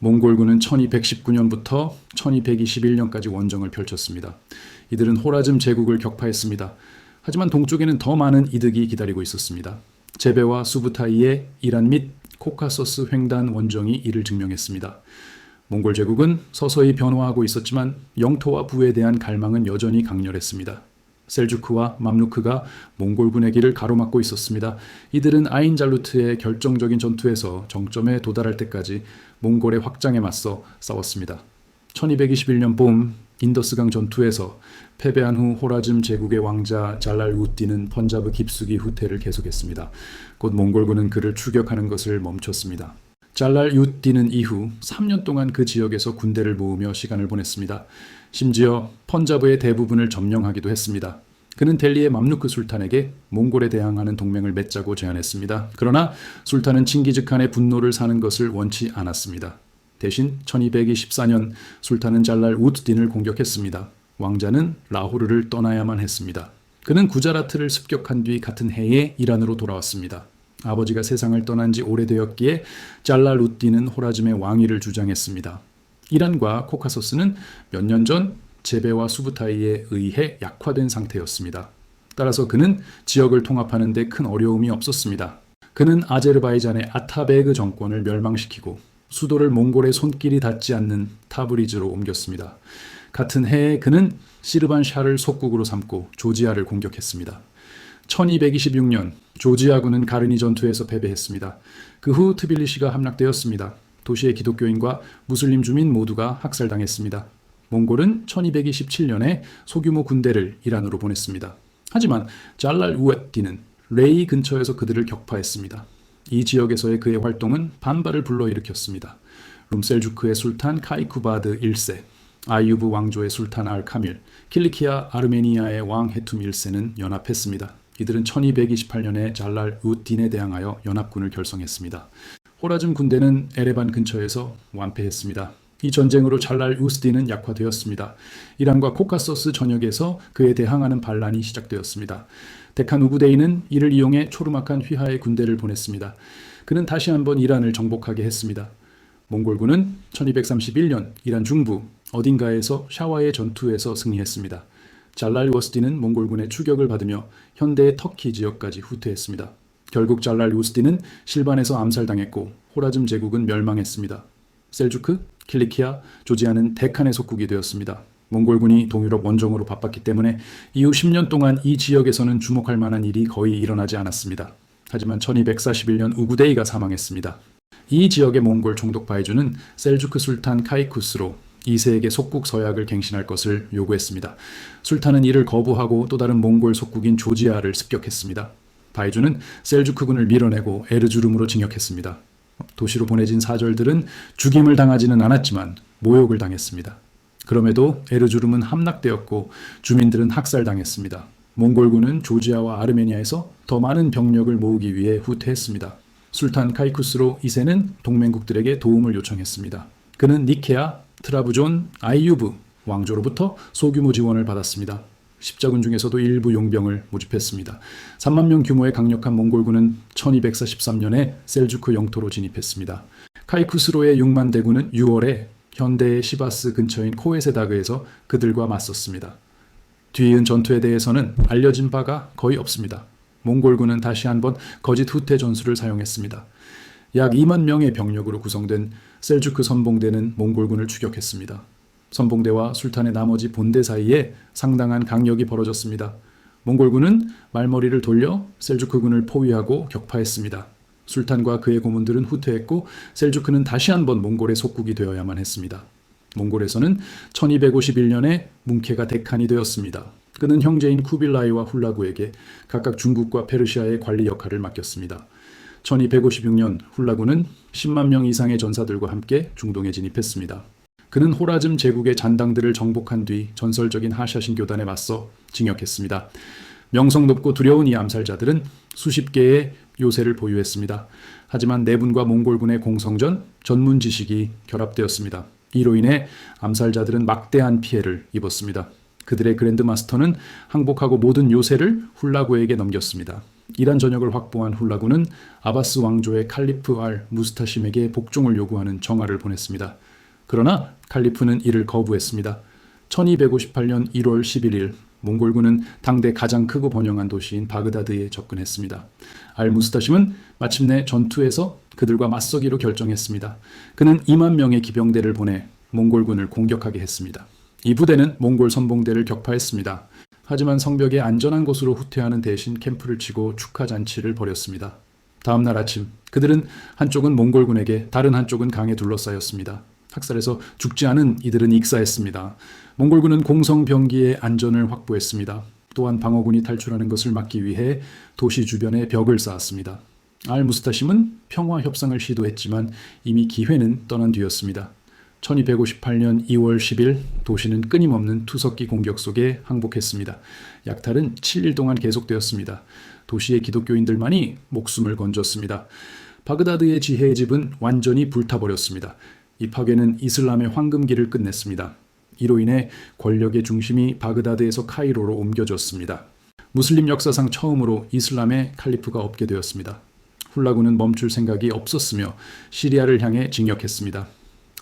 몽골군은 1219년부터 1221년까지 원정을 펼쳤습니다. 이들은 호라즘 제국을 격파했습니다. 하지만 동쪽에는 더 많은 이득이 기다리고 있었습니다. 제베와 수부타이의 이란 및 코카서스 횡단 원정이 이를 증명했습니다. 몽골 제국은 서서히 변화하고 있었지만 영토와 부에 대한 갈망은 여전히 강렬했습니다. 셀주크와 맘루크가 몽골군의 길을 가로막고 있었습니다. 이들은 아인잘루트의 결정적인 전투에서 정점에 도달할 때까지 몽골의 확장에 맞서 싸웠습니다. 1221년 봄 인더스강 전투에서 패배한 후 호라즘 제국의 왕자 잘랄우띠는 펀자브 깊숙이 후퇴를 계속했습니다. 곧 몽골군은 그를 추격하는 것을 멈췄습니다. 잘랄우띠는 이후 3년 동안 그 지역에서 군대를 모으며 시간을 보냈습니다. 심지어 펀자브의 대부분을 점령하기도 했습니다. 그는 델리의 맘루크 술탄에게 몽골에 대항하는 동맹을 맺자고 제안했습니다. 그러나 술탄은 칭기즈칸의 분노를 사는 것을 원치 않았습니다. 대신 1224년 술탄은 잘랄우드딘을 공격했습니다. 왕자는 라호르를 떠나야만 했습니다. 그는 구자라트를 습격한 뒤 같은 해에 이란으로 돌아왔습니다. 아버지가 세상을 떠난 지 오래되었기에 잘랄우드딘은 호라즘의 왕위를 주장했습니다. 이란과 코카소스는 몇 년 전 제베와 수부타이에 의해 약화된 상태였습니다. 따라서 그는 지역을 통합하는 데 큰 어려움이 없었습니다. 그는 아제르바이잔의 아타베그 정권을 멸망시키고 수도를 몽골의 손길이 닿지 않는 타브리즈로 옮겼습니다. 같은 해에 그는 시르반샤를 속국으로 삼고 조지아를 공격했습니다. 1226년 조지아군은 가르니 전투에서 패배했습니다. 그 후 트빌리시가 함락되었습니다. 도시의 기독교인과 무슬림 주민 모두가 학살당했습니다. 몽골은 1227년에 소규모 군대를 이란으로 보냈습니다. 하지만 잘랄우에띠는 레이 근처에서 그들을 격파했습니다. 이 지역에서의 그의 활동은 반발을 불러일으켰습니다. 룸셀주크의 술탄 카이쿠바드 1세, 아이유브 왕조의 술탄 알카밀, 킬리키아 아르메니아의 왕 헤툼 1세는 연합했습니다. 이들은 1228년에 잘랄우딘에 대항하여 연합군을 결성했습니다. 호라즘 군대는 에레반 근처에서 완패했습니다. 이 전쟁으로 잘랄우스딘은 약화되었습니다. 이란과 코카소스 전역에서 그에 대항하는 반란이 시작되었습니다. 데칸 우구데이는 이를 이용해 초르막한 휘하의 군대를 보냈습니다. 그는 다시 한번 이란을 정복하게 했습니다. 몽골군은 1231년 이란 중부 어딘가에서 샤와의 전투에서 승리했습니다. 잘랄우스딘은 몽골군의 추격을 받으며 현대의 터키 지역까지 후퇴했습니다. 결국 잘랄우스딘은 실반에서 암살당했고 호라즘 제국은 멸망했습니다. 셀주크, 킬리키아, 조지아는 데칸의 속국이 되었습니다. 몽골군이 동유럽 원정으로 바빴기 때문에 이후 10년 동안 이 지역에서는 주목할 만한 일이 거의 일어나지 않았습니다. 하지만 1241년 우구데이가 사망했습니다. 이 지역의 몽골 총독 바이주는 셀주크 술탄 카이쿠스로 2세에게 속국 서약을 갱신할 것을 요구했습니다. 술탄은 이를 거부하고 또 다른 몽골 속국인 조지아를 습격했습니다. 바이주는 셀주크군을 밀어내고 에르주름으로 징역했습니다. 도시로 보내진 사절들은 죽임을 당하지는 않았지만 모욕을 당했습니다. 그럼에도 에르주름은 함락되었고 주민들은 학살당했습니다. 몽골군은 조지아와 아르메니아에서 더 많은 병력을 모으기 위해 후퇴했습니다. 술탄 카이쿠스로 2세는 동맹국들에게 도움을 요청했습니다. 그는 니케아, 트라부존, 아이유브 왕조로부터 소규모 지원을 받았습니다. 십자군 중에서도 일부 용병을 모집했습니다. 3만 명 규모의 강력한 몽골군은 1243년에 셀주크 영토로 진입했습니다. 카이쿠스로의 6만 대군은 6월에 현대의 시바스 근처인 코에세다그에서 그들과 맞섰습니다. 뒤이은 전투에 대해서는 알려진 바가 거의 없습니다. 몽골군은 다시 한번 거짓 후퇴 전술을 사용했습니다. 약 2만 명의 병력으로 구성된 셀주크 선봉대는 몽골군을 추격했습니다. 선봉대와 술탄의 나머지 본대 사이에 상당한 강력이 벌어졌습니다. 몽골군은 말머리를 돌려 셀주크군을 포위하고 격파했습니다. 술탄과 그의 고문들은 후퇴했고 셀주크는 다시 한번 몽골의 속국이 되어야만 했습니다. 몽골에서는 1251년에 뭉케가 데칸이 되었습니다. 그는 형제인 쿠빌라이와 훌라구에게 각각 중국과 페르시아의 관리 역할을 맡겼습니다. 1256년 훌라구는 10만 명 이상의 전사들과 함께 중동에 진입했습니다. 그는 호라즘 제국의 잔당들을 정복한 뒤 전설적인 하샤신 교단에 맞서 징역했습니다. 명성 높고 두려운 이 암살자들은 수십 개의 요새를 보유했습니다. 하지만 내분과 몽골군의 공성전, 전문 지식이 결합되었습니다. 이로 인해 암살자들은 막대한 피해를 입었습니다. 그들의 그랜드 마스터는 항복하고 모든 요새를 훌라구에게 넘겼습니다. 이란 전역을 확보한 훌라구는 아바스 왕조의 칼리프 알 무스타심에게 복종을 요구하는 정화를 보냈습니다. 그러나 칼리프는 이를 거부했습니다. 1258년 1월 11일 몽골군은 당대 가장 크고 번영한 도시인 바그다드에 접근했습니다. 알 무스타심은 마침내 전투에서 그들과 맞서기로 결정했습니다. 그는 2만 명의 기병대를 보내 몽골군을 공격하게 했습니다. 이 부대는 몽골 선봉대를 격파했습니다. 하지만 성벽의 안전한 곳으로 후퇴하는 대신 캠프를 치고 축하 잔치를 벌였습니다. 다음 날 아침 그들은 한쪽은 몽골군에게 다른 한쪽은 강에 둘러싸였습니다. 학살에서 죽지 않은 이들은 익사했습니다. 몽골군은 공성병기의 안전을 확보했습니다. 또한 방어군이 탈출하는 것을 막기 위해 도시 주변에 벽을 쌓았습니다. 알 무스타심은 평화 협상을 시도했지만 이미 기회는 떠난 뒤였습니다. 1258년 2월 10일 도시는 끊임없는 투석기 공격 속에 항복했습니다. 약탈은 7일 동안 계속되었습니다. 도시의 기독교인들만이 목숨을 건졌습니다. 바그다드의 지혜의 집은 완전히 불타버렸습니다. 이 파괴는 이슬람의 황금기를 끝냈습니다. 이로 인해 권력의 중심이 바그다드에서 카이로로 옮겨졌습니다. 무슬림 역사상 처음으로 이슬람의 칼리프가 없게 되었습니다. 훌라구는 멈출 생각이 없었으며 시리아를 향해 진격했습니다.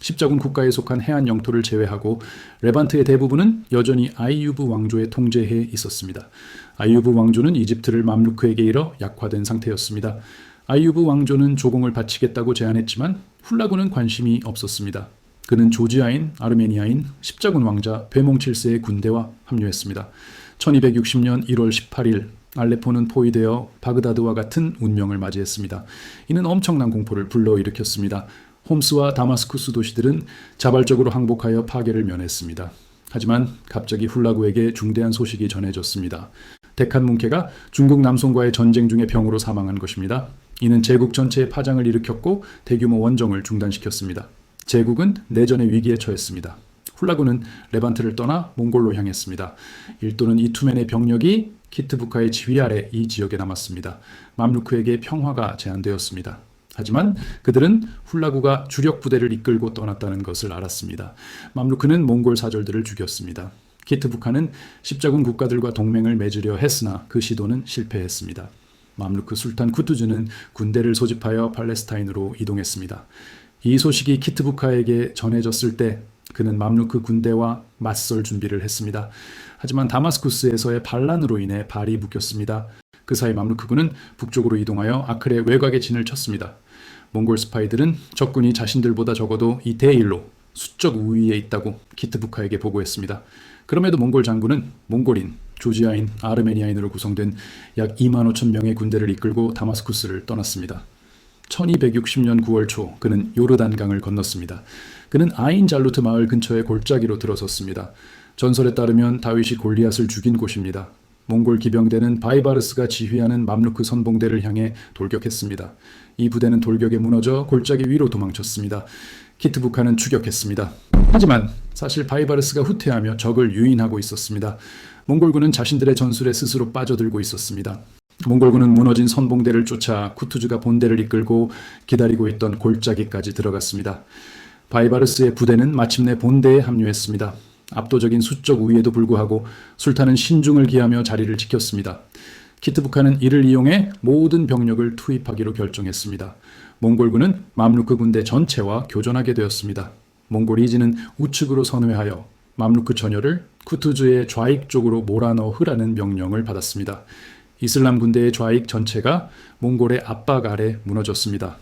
십자군 국가에 속한 해안 영토를 제외하고 레반트의 대부분은 여전히 아이유브 왕조의 통제해에 있었습니다. 아이유브 왕조는 이집트를 맘루크에게 잃어 약화된 상태였습니다. 아이유브 왕조는 조공을 바치겠다고 제안했지만 훌라구는 관심이 없었습니다. 그는 조지아인, 아르메니아인, 십자군 왕자 베몽 7세의 군대와 합류했습니다. 1260년 1월 18일 알레포는 포위되어 바그다드와 같은 운명을 맞이했습니다. 이는 엄청난 공포를 불러일으켰습니다. 홈스와 다마스쿠스 도시들은 자발적으로 항복하여 파괴를 면했습니다. 하지만 갑자기 훌라구에게 중대한 소식이 전해졌습니다. 데칸 문케가 중국 남송과의 전쟁 중에 병으로 사망한 것입니다. 이는 제국 전체에 파장을 일으켰고 대규모 원정을 중단시켰습니다. 제국은 내전의 위기에 처했습니다. 훌라구는 레반트를 떠나 몽골로 향했습니다. 일도는 이투멘의 병력이 키트부카의 지휘 아래 이 지역에 남았습니다. 맘루크에게 평화가 제안되었습니다. 하지만 그들은 훌라구가 주력 부대를 이끌고 떠났다는 것을 알았습니다. 맘루크는 몽골 사절들을 죽였습니다. 키트부카는 십자군 국가들과 동맹을 맺으려 했으나 그 시도는 실패했습니다. 맘루크 술탄 쿠투즈는 군대를 소집하여 팔레스타인으로 이동했습니다. 이 소식이 키트부카에게 전해졌을 때 그는 맘루크 군대와 맞설 준비를 했습니다. 하지만 다마스쿠스에서의 반란으로 인해 발이 묶였습니다. 그 사이 맘루크군은 북쪽으로 이동하여 아클의 외곽에 진을 쳤습니다. 몽골 스파이들은 적군이 자신들보다 적어도 이 대일로 수적 우위에 있다고 키트부카에게 보고했습니다. 그럼에도 몽골 장군은 몽골인, 조지아인, 아르메니아인으로 구성된 약 2만 5천 명의 군대를 이끌고 다마스쿠스를 떠났습니다. 1260년 9월 초 그는 요르단강을 건넜습니다. 그는 아인 잘루트 마을 근처의 골짜기로 들어섰습니다. 전설에 따르면 다윗이 골리앗을 죽인 곳입니다. 몽골 기병대는 바이바르스가 지휘하는 맘루크 선봉대를 향해 돌격했습니다. 이 부대는 돌격에 무너져 골짜기 위로 도망쳤습니다. 키트부카는 추격했습니다. 하지만 사실 바이바르스가 후퇴하며 적을 유인하고 있었습니다. 몽골군은 자신들의 전술에 스스로 빠져들고 있었습니다. 몽골군은 무너진 선봉대를 쫓아 쿠투즈가 본대를 이끌고 기다리고 있던 골짜기까지 들어갔습니다. 바이바르스의 부대는 마침내 본대에 합류했습니다. 압도적인 수적 우위에도 불구하고 술탄은 신중을 기하며 자리를 지켰습니다. 키트부카는 이를 이용해 모든 병력을 투입하기로 결정했습니다. 몽골군은 맘루크 군대 전체와 교전하게 되었습니다. 몽골 이지는 우측으로 선회하여 맘루크 전열을 쿠투즈의 좌익 쪽으로 몰아넣으라는 명령을 받았습니다. 이슬람 군대의 좌익 전체가 몽골의 압박 아래 무너졌습니다.